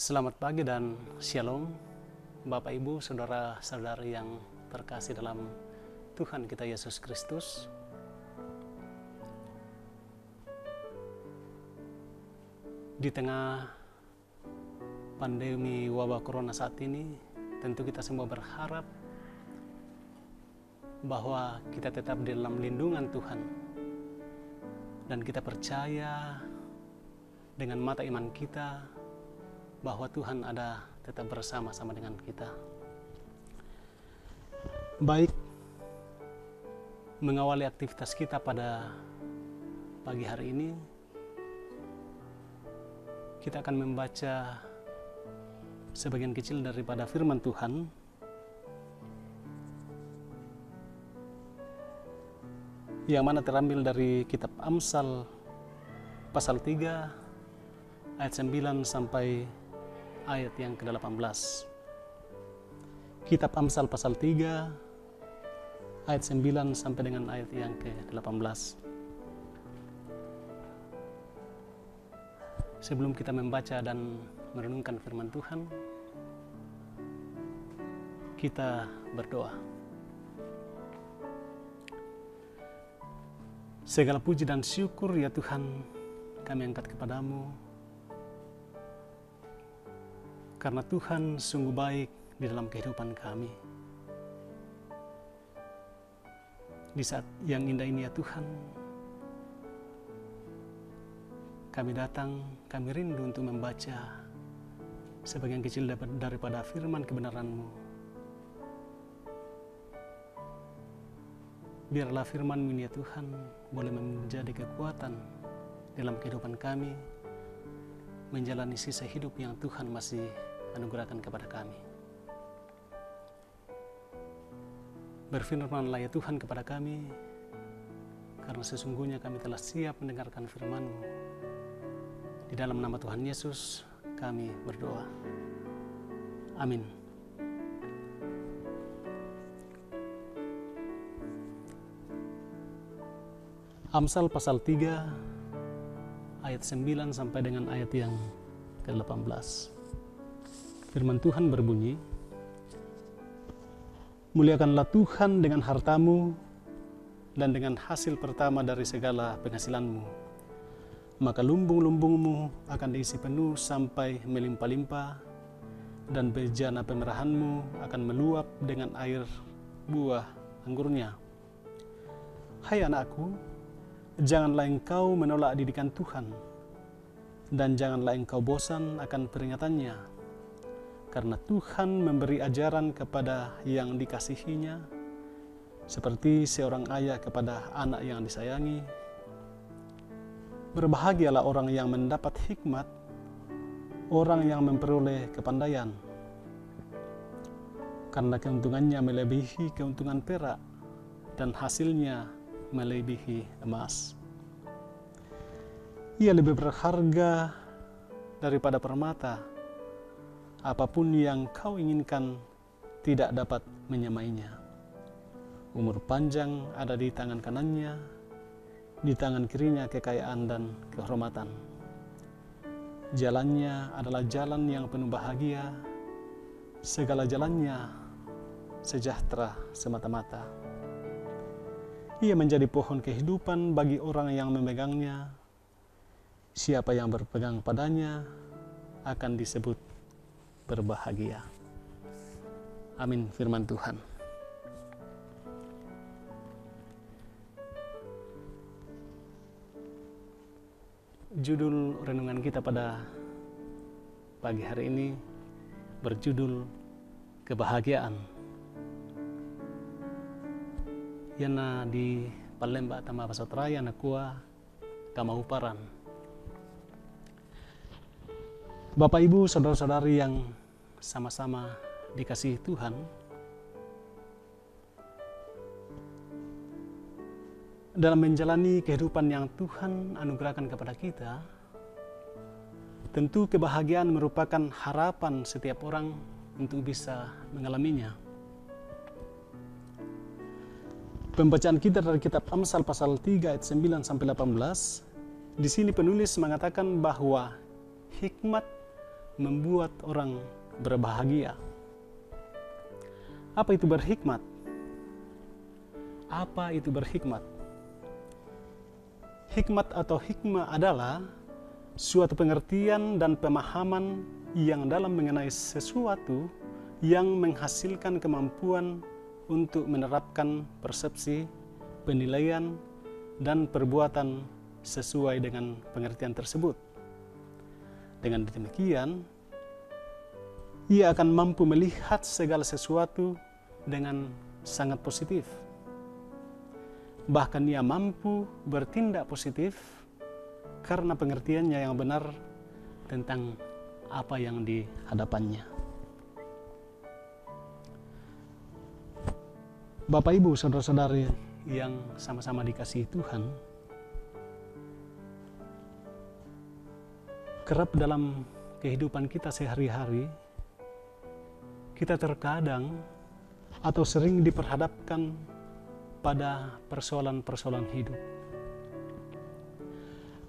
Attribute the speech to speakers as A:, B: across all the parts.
A: Selamat pagi dan shalom, Bapak Ibu, Saudara-saudari yang terkasih dalam Tuhan kita Yesus Kristus. Di tengah pandemi wabah corona saat ini, tentu kita semua berharap bahwa kita tetap di dalam lindungan Tuhan. Dan kita percaya dengan mata iman kita bahwa Tuhan ada tetap bersama-sama dengan kita. Baik, mengawali aktivitas kita pada pagi hari ini, kita akan membaca sebagian kecil daripada firman Tuhan yang mana terambil dari kitab Amsal pasal 3 ayat 9 sampai ayat yang ke-18. Kitab Amsal pasal 3 ayat 9 sampai dengan ayat yang ke-18. Sebelum kita membaca dan merenungkan firman Tuhan, kita berdoa. Segala puji dan syukur ya Tuhan kami angkat kepadamu, karena Tuhan sungguh baik di dalam kehidupan kami. Di saat yang indah ini ya Tuhan, kami datang, kami rindu untuk membaca sebagian kecil daripada firman kebenaran-Mu. Biarlah firman-Mu ini ya Tuhan boleh menjadi kekuatan dalam kehidupan kami, menjalani sisa hidup yang Tuhan masih anugerahkan kepada kami. Berfirmanlah ya Tuhan kepada kami, karena sesungguhnya kami telah siap mendengarkan firman-Mu. Di dalam nama Tuhan Yesus kami berdoa. Amin. Amsal pasal 3 ayat 9 sampai dengan ayat yang ke-18. Firman Tuhan berbunyi, muliakanlah Tuhan dengan hartamu dan dengan hasil pertama dari segala penghasilanmu. Maka lumbung-lumbungmu akan diisi penuh sampai melimpah-limpah, dan bejana pemerahanmu akan meluap dengan air buah anggurnya. Hai anakku, janganlah engkau menolak didikan Tuhan, dan janganlah engkau bosan akan peringatannya. Karena Tuhan memberi ajaran kepada yang dikasihinya, seperti seorang ayah kepada anak yang disayangi. Berbahagialah orang yang mendapat hikmat, orang yang memperoleh kepandaian, karena keuntungannya melebihi keuntungan perak, dan hasilnya melebihi emas. Ia lebih berharga daripada permata. Apapun yang kau inginkan tidak dapat menyamainya. Umur panjang ada di tangan kanannya, di tangan kirinya kekayaan dan kehormatan. Jalannya adalah jalan yang penuh bahagia, segala jalannya sejahtera semata-mata. Ia menjadi pohon kehidupan bagi orang yang memegangnya. Siapa yang berpegang padanya akan disebut berbahagia. Amin. Firman Tuhan. Judul renungan kita pada pagi hari ini berjudul kebahagiaan. Yana di Palembang Tama Pasotraya Nakua Kamauparan. Bapak Ibu, saudara-saudari yang sama-sama dikasihi Tuhan, dalam menjalani kehidupan yang Tuhan anugerahkan kepada kita, tentu kebahagiaan merupakan harapan setiap orang untuk bisa mengalaminya. Pembacaan kita dari kitab Amsal pasal 3 ayat 9 sampai 18, di sini penulis mengatakan bahwa hikmat membuat orang berbahagia. Apa itu berhikmat? Apa itu berhikmat? Hikmat atau hikmah adalah suatu pengertian dan pemahaman yang dalam mengenai sesuatu yang menghasilkan kemampuan untuk menerapkan persepsi, penilaian, dan perbuatan sesuai dengan pengertian tersebut. Dengan demikian, ia akan mampu melihat segala sesuatu dengan sangat positif. Bahkan ia mampu bertindak positif karena pengertiannya yang benar tentang apa yang di hadapannya. Bapak, Ibu, saudara-saudari yang sama-sama dikasihi Tuhan, kerap dalam kehidupan kita sehari-hari, kita terkadang atau sering diperhadapkan pada persoalan-persoalan hidup.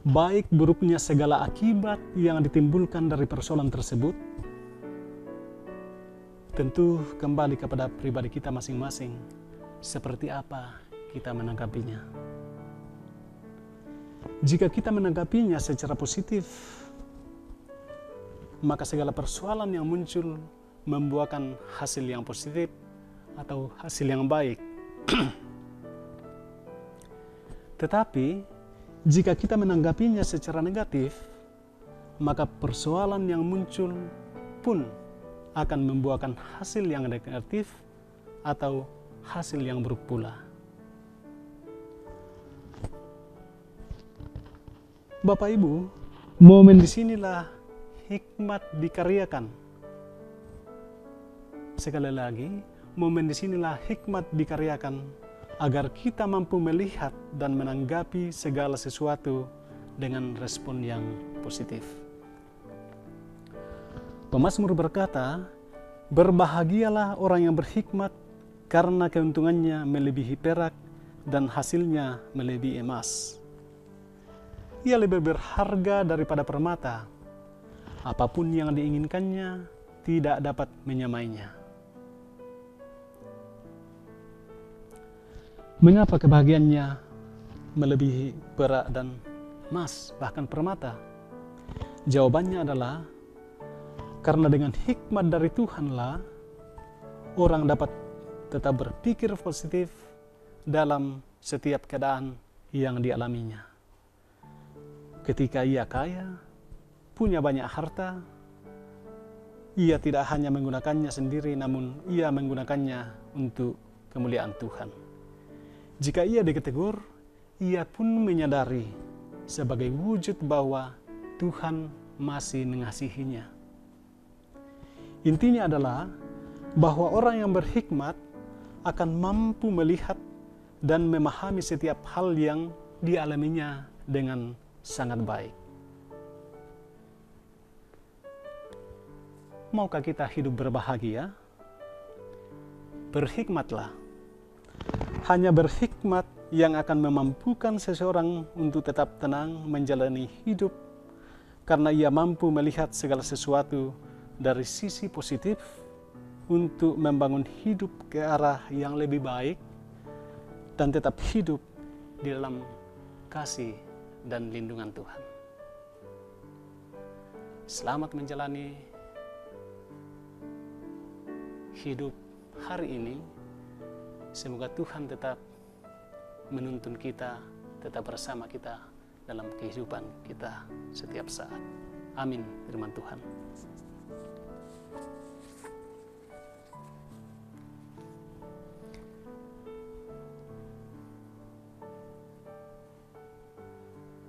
A: Baik buruknya segala akibat yang ditimbulkan dari persoalan tersebut, tentu kembali kepada pribadi kita masing-masing, seperti apa kita menanggapinya. Jika kita menanggapinya secara positif, maka segala persoalan yang muncul membuahkan hasil yang positif atau hasil yang baik. Tetapi jika kita menanggapinya secara negatif, maka persoalan yang muncul pun akan membuahkan hasil yang negatif atau hasil yang buruk pula. Bapak, Ibu, momen disinilah hikmat dikaryakan. Sekali lagi, momen disinilah hikmat dikaryakan agar kita mampu melihat dan menanggapi segala sesuatu dengan respon yang positif. Pemazmur berkata, "Berbahagialah orang yang berhikmat, karena keuntungannya melebihi perak dan hasilnya melebihi emas. Ia lebih berharga daripada permata. Apapun yang diinginkannya tidak dapat menyamainya." Mengapa kebahagiaannya melebihi perak dan emas, bahkan permata? Jawabannya adalah karena dengan hikmat dari Tuhanlah orang dapat tetap berpikir positif dalam setiap keadaan yang dialaminya. Ketika ia kaya, punya banyak harta, ia tidak hanya menggunakannya sendiri, namun ia menggunakannya untuk kemuliaan Tuhan. Jika ia ditegur, ia pun menyadari sebagai wujud bahwa Tuhan masih mengasihinya. Intinya adalah bahwa orang yang berhikmat akan mampu melihat dan memahami setiap hal yang dialaminya dengan sangat baik. Maukah kita hidup berbahagia? Berhikmatlah. Hanya berhikmat yang akan memampukan seseorang untuk tetap tenang menjalani hidup, karena ia mampu melihat segala sesuatu dari sisi positif untuk membangun hidup ke arah yang lebih baik dan tetap hidup di dalam kasih dan lindungan Tuhan. Selamat menjalani hidup hari ini. Semoga Tuhan tetap menuntun kita, tetap bersama kita dalam kehidupan kita setiap saat. Amin, firman Tuhan.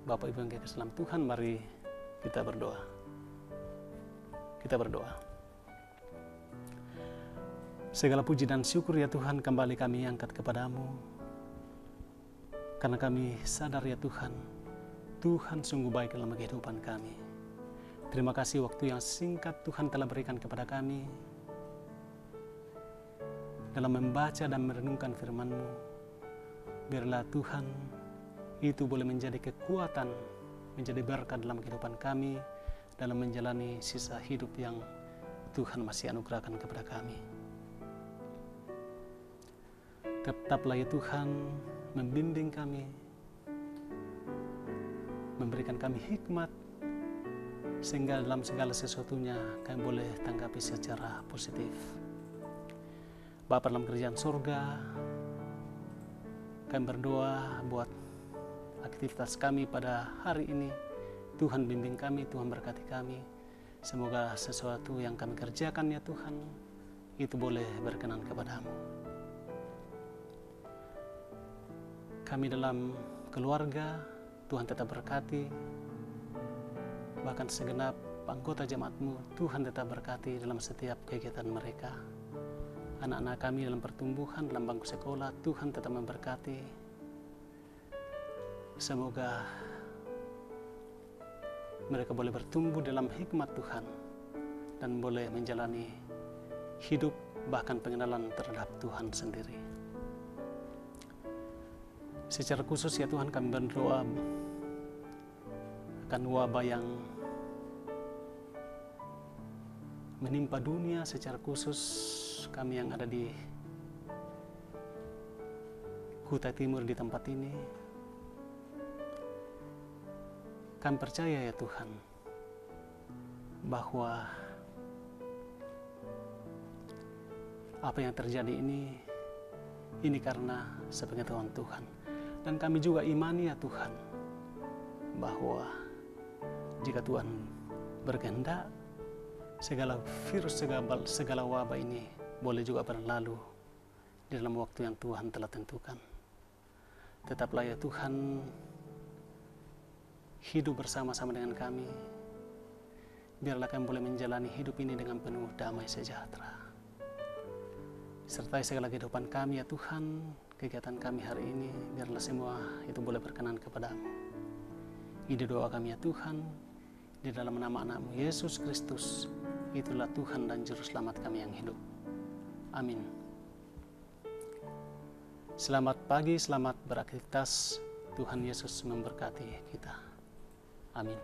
A: Bapak Ibu yang kekasih dalam Tuhan, mari kita berdoa. Kita berdoa. Segala puji dan syukur ya Tuhan, kembali kami angkat kepadamu. Karena kami sadar ya Tuhan, Tuhan sungguh baik dalam kehidupan kami. Terima kasih waktu yang singkat Tuhan telah berikan kepada kami dalam membaca dan merenungkan firman-Mu. Biarlah Tuhan itu boleh menjadi kekuatan, menjadi berkat dalam kehidupan kami, dalam menjalani sisa hidup yang Tuhan masih anugerahkan kepada kami. Tetaplah ya Tuhan membimbing kami, memberikan kami hikmat, sehingga dalam segala sesuatunya kami boleh tanggapi secara positif. Bapa dalam kerajaan surga, kami berdoa buat aktivitas kami pada hari ini. Tuhan bimbing kami, Tuhan berkati kami. Semoga sesuatu yang kami kerjakan ya Tuhan, itu boleh berkenan kepadamu. Kami dalam keluarga, Tuhan tetap berkati. Bahkan segenap anggota jemaat-Mu, Tuhan tetap berkati dalam setiap kegiatan mereka. Anak-anak kami dalam pertumbuhan, dalam bangku sekolah, Tuhan tetap memberkati. Semoga mereka boleh bertumbuh dalam hikmat Tuhan dan boleh menjalani hidup bahkan pengenalan terhadap Tuhan sendiri. Secara khusus ya Tuhan, kami berdoa akan wabah yang menimpa dunia, secara khusus kami yang ada di Kutai Timur di tempat ini. Kami percaya ya Tuhan bahwa apa yang terjadi ini karena sepengetahuan Tuhan. Dan kami juga imani ya Tuhan bahwa jika Tuhan berkehendak, segala virus, segala wabah ini boleh juga berlalu di dalam waktu yang Tuhan telah tentukan. Tetaplah ya Tuhan hidup bersama-sama dengan kami. Biarlah kami boleh menjalani hidup ini dengan penuh damai sejahtera. Sertai segala kehidupan kami ya Tuhan, kegiatan kami hari ini, biarlah semua itu boleh berkenan kepadamu. Ini doa kami ya Tuhan, di dalam nama anak-Mu Yesus Kristus, itulah Tuhan dan Juru Selamat kami yang hidup. Amin. Selamat pagi, selamat beraktivitas. Tuhan Yesus memberkati kita. Amin.